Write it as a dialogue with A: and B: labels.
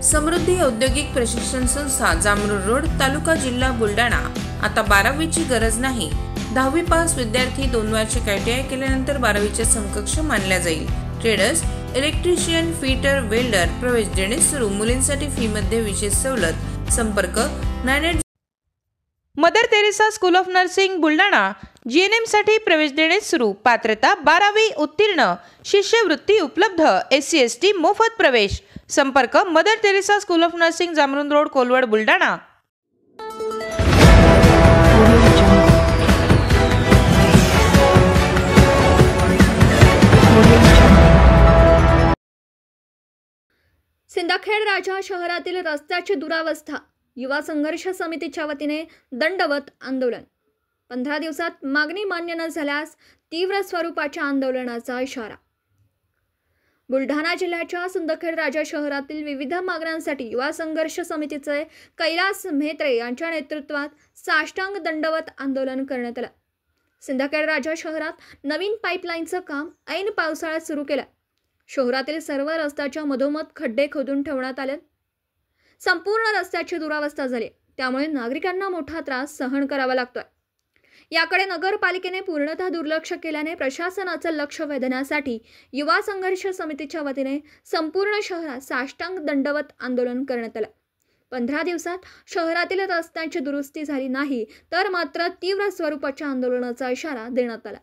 A: समृद्धी औद्योगिक प्रशिक्षण संस्था जामरुड रोड तालुका जिल्हा बुलढाणा। आता 12वीची गरज नाही। 10वी पास विद्यार्थी 2 वार्षिक ITI केल्यानंतर 12वीच्या समकक्ष मानल्या जाईल। ट्रेडर्स, इलेक्ट्रिशियन, फिटर, वेल्डर प्रवेश देणे सुरू। मुलींसाठी फी मध्ये विशेष सवलत। संपर्क 98
B: Mother Teresa school of nursing Buldhana. GNM साठी प्रवेश देणे सुरू। पात्रता 12वी उत्तीर्ण। शिष्यवृत्ती उपलब्ध। SC ST मोफत प्रवेश। संपर्क mother Teresa school of nursing Jamrud road Kolwad Buldhana.
C: Sindkhed Raja शहरातील रस्त्याची दुरावस्था। युवा संघर्ष समितीच्या वतीने दंडवत आंदोलन। 15 दिवसात मागणी मान्य न झाल्यास तीव्र स्वरूपाच्या आंदोलनाचा इशारा। बुलढाणा जिल्ह्याच्या सिंदखेड राजा शहरातील विविध मागण्यांसाठी युवा संघर्ष समितीचे कैलास म्हेत्रे यांच्या नेतृत्वात साष्टांग दंडवत आंदोलन करण्यात आले। सिंदखेड राजा शहरात नवीन पाईपलाईनचं काम ऐन पावसाळ्यात सुरू केलं। शहरातील सर्व रस्त्याच्या मधोमध खड्डे खोदून ठेवण्यात आले। संपूर्ण रस्त्याची दुरावस्था झाली, त्यामुळे नागरिकांना मोठा त्रास सहन करावा लागतोय। याकडे नगरपालिकेने पूर्णतः दुर्लक्ष केल्याने प्रशासनाचं लक्ष वेधण्यासाठी युवा संघर्ष समितीच्या वतीने संपूर्ण शहरात साष्टांग दंडवत आंदोलन करण्यात आलं। 15 दिवसात शहरातील रस्त्यांची दुरुस्ती झाली नाही तर मात्र तीव्र स्वरूपाच्या आंदोलनाचा इशारा देण्यात आला।